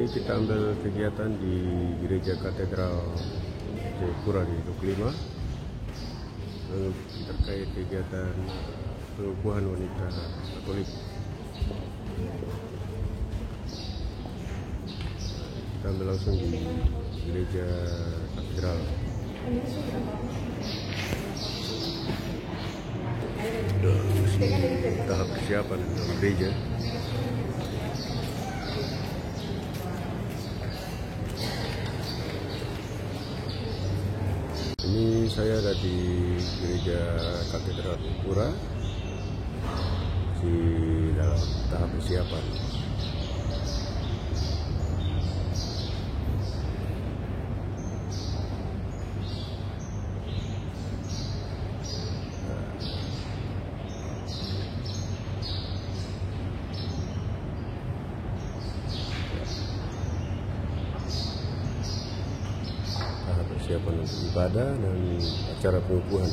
Ini kita ambil kegiatan di Gereja Katedral Jayapura di 25 terkait kegiatan pengukuhan wanita Katolik. Kita ambil langsung di Gereja Katedral. Tahap persiapan dalam gereja. Ini saya ada di Gereja Katedral Jayapura di dalam tahap persiapan. Persiapan untuk ibadah dan acara pengukuhan.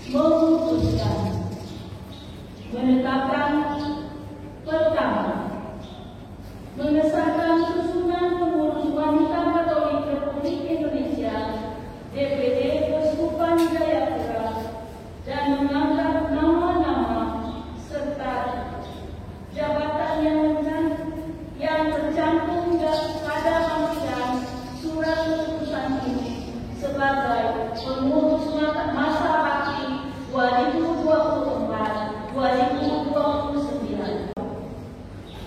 memutuskan menetapkan pertama, mengesahkan susunan pengurus wanita Katolik Republik Indonesia DPD Keuskupan Jayapura dan mengangkat nama-nama serta jabatan yang tercantum pada bangkitan surat keputusan ini sebagai pengurus masa bakti 2024-2029.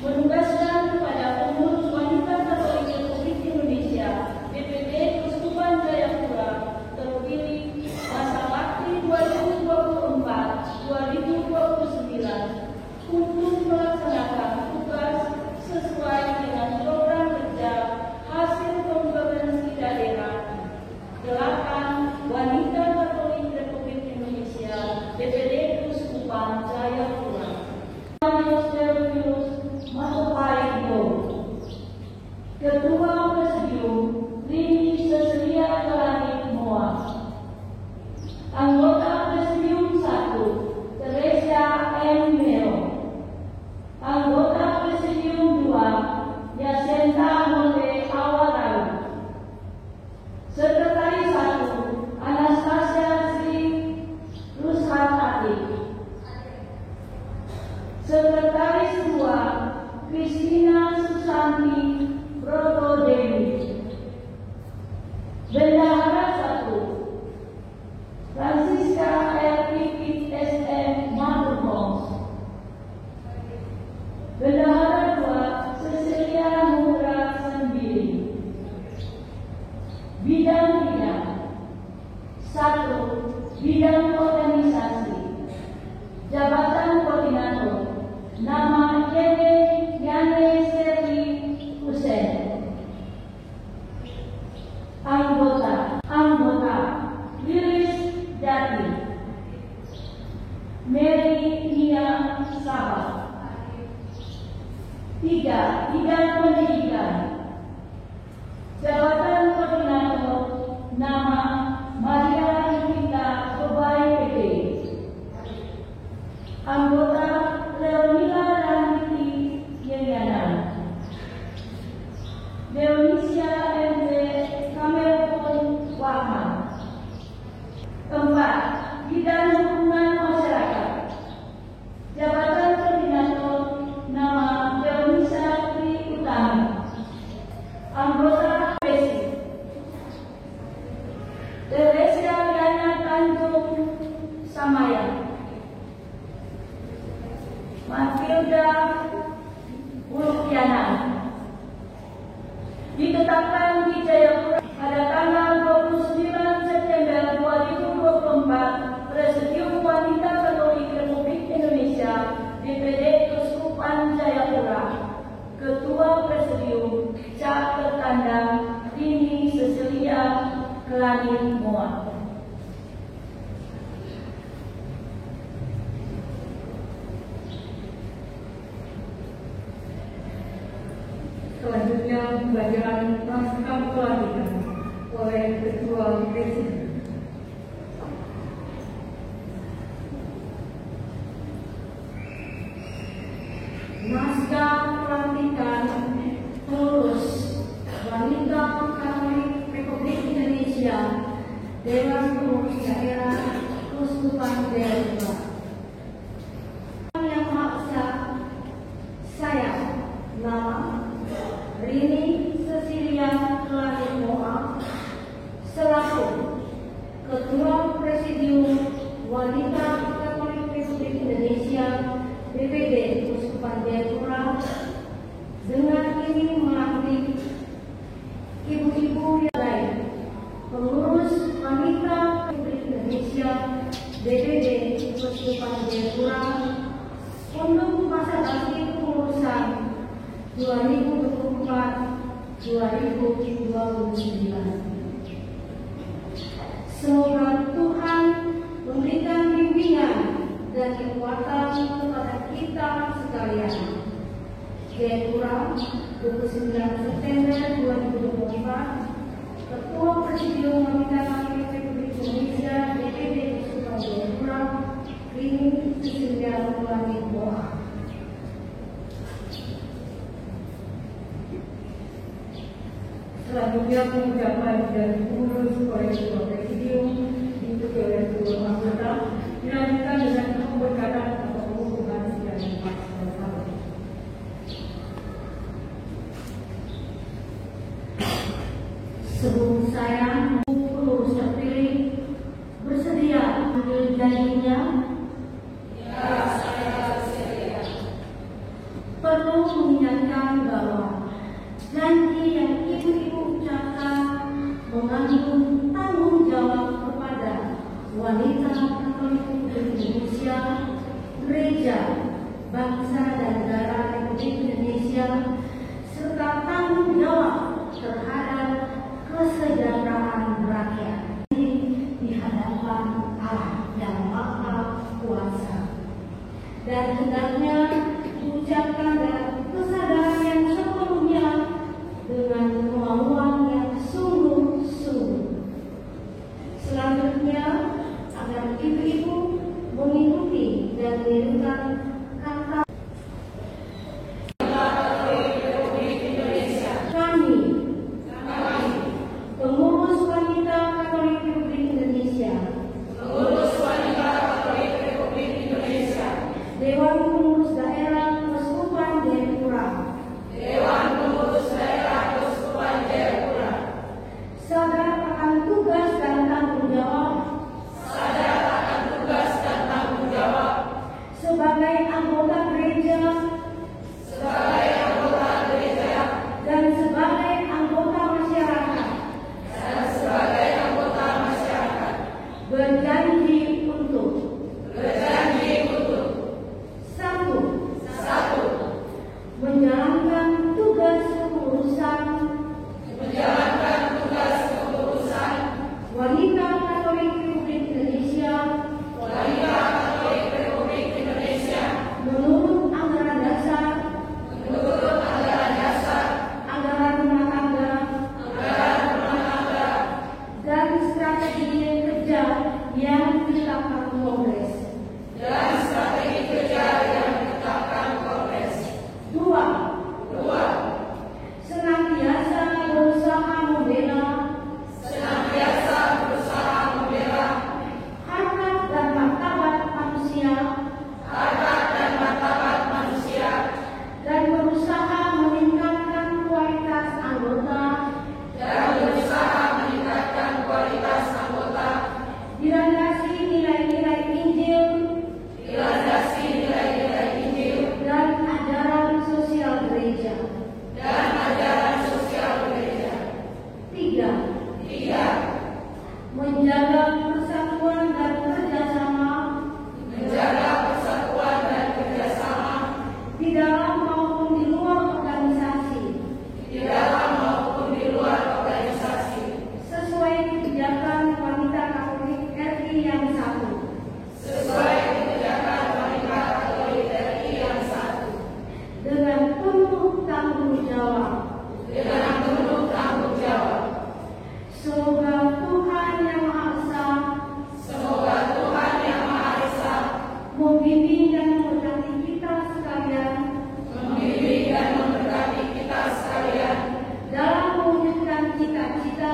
Menugaskan kepada pengurus wanita Katolik Republik Indonesia DPD Keuskupan Jayapura terpilih masa bakti 2024-2029 untuk melaksanakan tugas sesuai dengan program kerja hasil konferensi daerah 8 Wanita Katolik Republik Indonesia DPD Keuskupan Jayapura. Ketua Presidium Rini Cecilia Kelani Moa. Anggota Presidium 1 Teresa M. Meo. Anggota Presidium 2 Yasenta Monde Awarai. Sekretaris 1 Anastasia Sri Rushatati. Sekretaris 2 Kristina Susanti Broto Dewi. Bendahara 1 Francisca R. Pipit SM Maturmos. Bendahara 2 Cecilia Mura Sendiri. Bidang-bidang 1. Bidang organisasi. Jabatan koordinator. Nama Yane Serli Hussein. Anggota Lilis Jati, Mary Nia Sabah. 3. Bidang pendidikan. Jabatan koordinator. Nama Maria Yukita Kebai PD. Anggota Leonila Randiti Yeliana. Leonisia MZ Kamerpun Wahman. 4. Bidang hubungan masyarakat. Jabatan koordinator. Nama Leonisa Tri Utami. Anggota PSI. Teresia Liana Tanjung Samaya. Matilda Ulukiana. Ditetapkan di Jayapura pada tanggal 29 September 2024, Presidium Wanita Katolik Republik Indonesia DPD Keuskupan Jayapura. Ketua Presidium Cap Tertanda Rini Cecilia Kelani Moa. Selanjutnya pembacaan naskah pelantikan oleh Ketua Presiden. Naskah pelantikan pengurus Wanita Katolik Republik Indonesia Dewan Pengurus Daerah Keuskupan Jayapura. Yang Maha Esa, saya nama Rini Cecilia Kelani Moa selaku Ketua Presidium Wanita Katolik Republik Indonesia DPD Keuskupan Jayapura dengan ini melantik ibu-ibu yang lain, pengurus Wanita Republik Indonesia DPD Keuskupan Jayapura untuk masa bakti kepengurusan 2024-2029. Semoga Tuhan memberikan bimbingan dan kekuatan kepada kita sekalian. Jayapura, 29 September 2024, Ketua Presidium Wanita Katolik Republik Indonesia DPD Keuskupan Jayapura Diiringi Cecilia Melani Boa. Selanjutnya pengucapan dari pengurus oleh Ketua Presidium diikuti oleh seluruh anggota, dilanjutkan dengan pemberkatan atau pengukuhan dari Pak Bersama. Sebelum saya pengurus terpilih bersedia ambil janjinya. Ya, saya bersedia. Perlu mengingatkan bahwa janji yang ibu-ibu ucapkan mengandung tanggung jawab kepada wanita Katolik Indonesia, gereja, bangsa dan negara Republik Indonesia, serta tanggung jawab terhadap kesejahteraan rakyat di hadapan Allah yang Maha Kuasa. Dan hendaknya diucapkan dalam kesadaran yang sepenuhnya dengan kemauan yang sungguh-sungguh. Selanjutnya, agar ibu-ibu mengikuti dan menirukan kata kami, pengurus wanita Katolik Republik Indonesia, Dewan Pengurus Daerah Keuskupan Jayapura, sadar akan tugas dan tanggung jawab sebagai anggota gereja dan sebagai anggota masyarakat, berjanji untuk satu, menjalankan tugas kepengurusan wanita Katolik Republik Indonesia menurut anggaran dasar, anggaran rumah tangga, dan strategi kerja yang ditetapkan Kongres. 2. Senantiasa berusaha membela harkat dan martabat manusia dan berusaha meningkatkan kualitas anggota dilandasi nilai-nilai Injil dan ajaran sosial gereja. 3. Menjaga persatuan dan kerjasama di dalam maupun di luar organisasi sesuai kebijakan wanita Katolik RI yang satu. Dengan penuh tanggung jawab. Semoga Tuhan Yang Maha Esa membimbing dan memberkati kita sekalian dalam mewujudkan cita-cita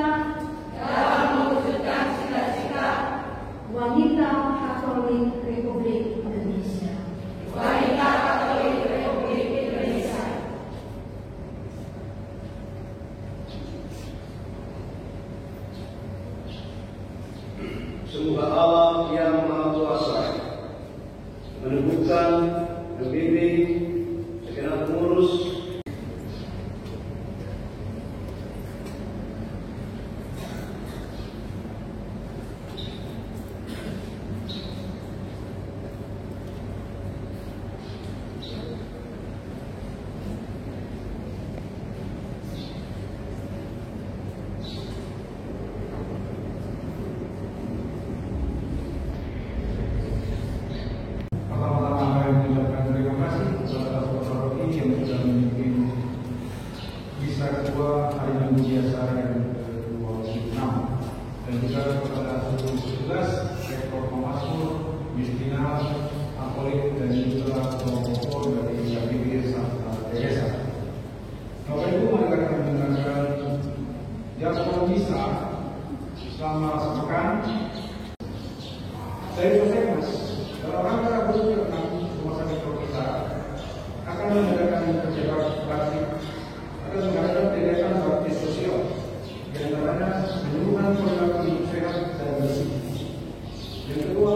wanita Katolik Republik Indonesia. Semoga Allah yang Maha Kuasa meneguhkan, membimbing segenap pengurus Pertama-tama dalam rangka menuju rumah sakit kita akan mengadakan kegiatan bakti, akan mengadakan kegiatan bakti sosial, di antaranya penyuluhan perilaku hidup sehat dan bersih. Yang kedua,